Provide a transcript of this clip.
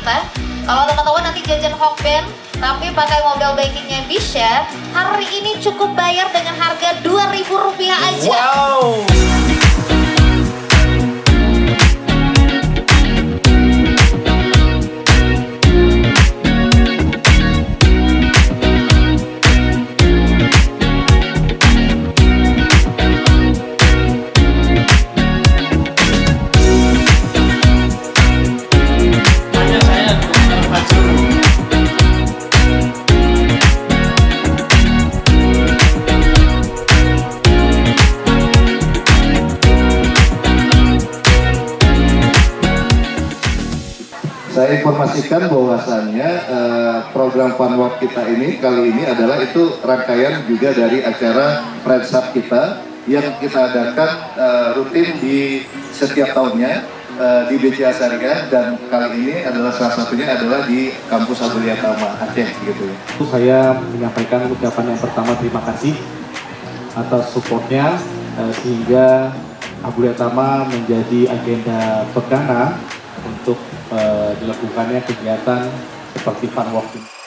kita. Kalau teman-teman nanti jajan Hokben tapi pakai mobile bankingnya Bisha, hari ini cukup bayar dengan harga Rp2.000 aja. Wow. Saya informasikan bahwasannya program Fun Walk kita ini kali ini adalah itu rangkaian juga dari acara Friends Hub kita yang kita adakan rutin di setiap tahunnya di BCA Syariah, dan kali ini adalah salah satunya adalah di kampus Abuliyatama Aceh gitu. Saya menyampaikan ucapan yang pertama terima kasih atas supportnya sehingga Abuliyatama menjadi agenda perdana untuk dilakukannya kegiatan seperti Fun Walk ini.